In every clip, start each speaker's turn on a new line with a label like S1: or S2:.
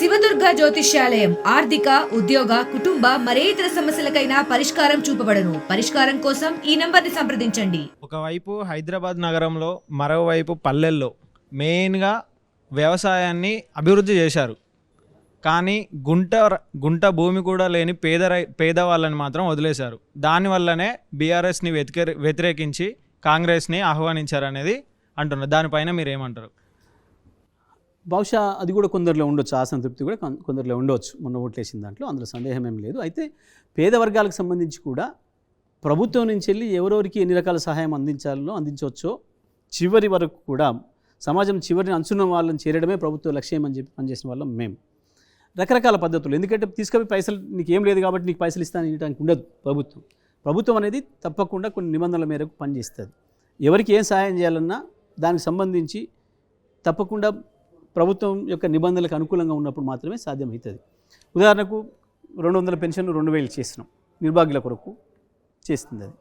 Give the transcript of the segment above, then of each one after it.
S1: శివదుర్గ జ్యోతిష్యాలయం ఆర్థిక ఉద్యోగ కుటుంబ మరే ఇతర సమస్యలకైనా పరిష్కారం చూపబడను. పరిష్కారం కోసం ఈ నంబర్ని సంప్రదించండి.
S2: ఒకవైపు హైదరాబాద్ నగరంలో, మరోవైపు పల్లెల్లో మెయిన్గా వ్యవసాయాన్ని అభివృద్ధి చేశారు. కానీ గుంట భూమి కూడా లేని పేదవాళ్ళని మాత్రం వదిలేశారు. దానివల్లనే బీఆర్ఎస్ని వ్యతిరేకించి కాంగ్రెస్ని ఆహ్వానించారనేది అంటున్నారు. దానిపైన మీరు ఏమంటారు?
S3: బహుశా అది కూడా కొందరిలో ఉండొచ్చు, ఆ సంతృప్తి కూడా కొందరిలో ఉండవచ్చు మొన్న ఓట్లేసిన దాంట్లో, అందులో సందేహం ఏం లేదు. అయితే పేద వర్గాలకు సంబంధించి కూడా ప్రభుత్వం నుంచి వెళ్ళి ఎవరెవరికి ఎన్ని రకాల సహాయం అందించవచ్చో చివరి వరకు కూడా సమాజం చివరిని అంచున్న వాళ్ళని చేరడమే ప్రభుత్వ లక్ష్యం అని చెప్పి పనిచేసిన వాళ్ళం మేము. రకరకాల పద్ధతులు, ఎందుకంటే తీసుకొని పైసలు నీకు ఏం లేదు కాబట్టి నీకు పైసలు ఇస్తాను ఇవ్వడానికి ఉండదు. ప్రభుత్వం అనేది తప్పకుండా కొన్ని నిబంధనల మేరకు పనిచేస్తుంది. ఎవరికి ఏం సహాయం చేయాలన్నా దానికి సంబంధించి తప్పకుండా ప్రభుత్వం యొక్క నిబంధనలకు అనుకూలంగా ఉన్నప్పుడు మాత్రమే సాధ్యమవుతుంది. ఉదాహరణకు 200 పెన్షన్లు 2000 చేసినాం, నిర్భాగ్యుల కొరకు చేస్తుంది. అది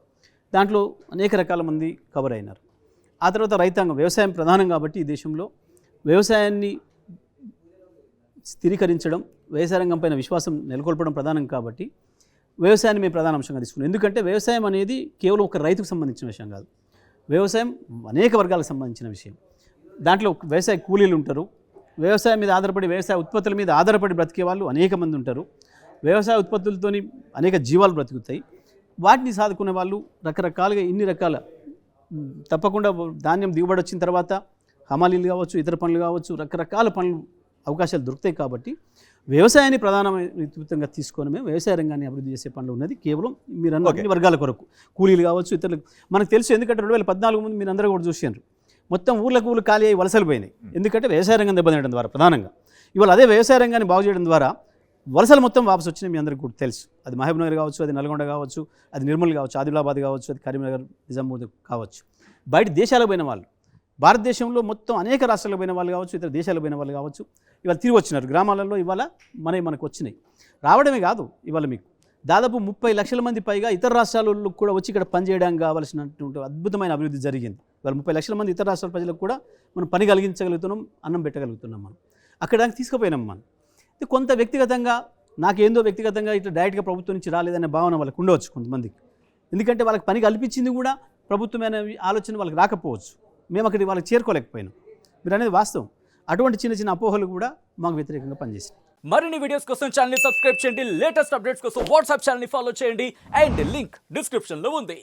S3: దాంట్లో అనేక రకాల మంది కవర్ అయినారు. ఆ తర్వాత రైతాంగం, వ్యవసాయం ప్రధానం కాబట్టి ఈ దేశంలో వ్యవసాయాన్ని స్థిరీకరించడం, వ్యవసాయ రంగం పైన విశ్వాసం నెలకొల్పడం ప్రధానం కాబట్టి వ్యవసాయాన్ని మేము ప్రధాన అంశంగా తీసుకున్నాం. ఎందుకంటే వ్యవసాయం అనేది కేవలం ఒక రైతుకు సంబంధించిన విషయం కాదు, వ్యవసాయం అనేక వర్గాలకు సంబంధించిన విషయం. దాంట్లో వ్యవసాయ కూలీలు ఉంటారు, వ్యవసాయం మీద ఆధారపడి వ్యవసాయ ఉత్పత్తుల మీద ఆధారపడి బ్రతికే వాళ్ళు అనేక మంది ఉంటారు, వ్యవసాయ ఉత్పత్తులతోని అనేక జీవాలు బ్రతుకుతాయి. వాటిని సాదుకునే వాళ్ళు రకరకాలుగా ఇన్ని రకాల, తప్పకుండా ధాన్యం దిగుబడి వచ్చిన తర్వాత హమాలీలు కావచ్చు, ఇతర పనులు కావచ్చు, రకరకాల పనులు అవకాశాలు దొరుకుతాయి. కాబట్టి వ్యవసాయాన్ని ప్రధానంగా తీసుకొని మేము వ్యవసాయ రంగాన్ని అభివృద్ధి చేసే పనులు ఉన్నది కేవలం మీరు అన్న అన్ని వర్గాల కొరకు, కూలీలు కావచ్చు, ఇతరులకు. మనకు తెలుసు, ఎందుకంటే 2014 ముందు మీరు అందరూ కూడా చూసారు, మొత్తం ఊళ్ళకు ఖాళీ అయ్యి వలసలు పోయినాయి. ఎందుకంటే వ్యవసాయ రంగం దెబ్బతినడం ద్వారా ప్రధానంగా. ఇవాళ అదే వ్యవసాయ రంగాన్ని బాగు చేయడం ద్వారా వలసలు మొత్తం వాపసు వచ్చినాయి. మీ అందరికీ కూడా తెలుసు, అది మహబూబ్నగర్ కావచ్చు, అది నల్గొండ కావచ్చు, అది నిర్మల్ కావచ్చు, ఆదిలాబాద్ కావచ్చు, అది కరీంనగర్, నిజామాబాద్ కావచ్చు. బయట దేశాలకు పోయిన వాళ్ళు, భారతదేశంలో మొత్తం అనేక రాష్ట్రాలకు పోయిన వాళ్ళు కావచ్చు, ఇతర దేశాలకు పోయిన వాళ్ళు కావచ్చు, ఇవాళ తిరిగి వచ్చినారు గ్రామాలలో. ఇవాళ మనకు వచ్చినాయి. రావడమే కాదు, ఇవాళ మీకు దాదాపు 30 లక్షల మంది పైగా ఇతర రాష్ట్రాలకు కూడా వచ్చి ఇక్కడ పనిచేయడానికి కావాల్సినటువంటి అద్భుతమైన అభివృద్ధి జరిగింది. ఇవాళ 30 లక్షల మంది ఇతర రాష్ట్రాల ప్రజలకు కూడా మనం పని కలిగించగలుగుతున్నాం, అన్నం పెట్టగలుగుతున్నాం. మనం అక్కడ తీసుకుపోయినాం. మనం కొంత వ్యక్తిగతంగా నాకేందో వ్యక్తిగతంగా ఇట్లా డైరెక్ట్గా ప్రభుత్వం నుంచి రాలేదనే భావన వాళ్ళకు ఉండవచ్చు కొంతమందికి. ఎందుకంటే వాళ్ళకి పని కల్పించింది కూడా ప్రభుత్వమైన ఆలోచన వాళ్ళకి రాకపోవచ్చు, మేము అక్కడికి వాళ్ళకి చేరుకోలేకపోయినాం. మీరు అనేది వాస్తవం. అటువంటి చిన్న చిన్న అపోహలు కూడా మాకు వ్యతిరేకంగా పనిచేస్తాయి.
S4: మరిన్ని వీడియోస్ కోసం ఛానల్ ని సబ్స్క్రైబ్ చేయండి, లేటెస్ట్ అప్డేట్స్ కోసం వాట్సాప్ ఛానల్ ని ఫాలో చేయండి, అండ్ లింక్ డిస్క్రిప్షన్ లో ఉంది.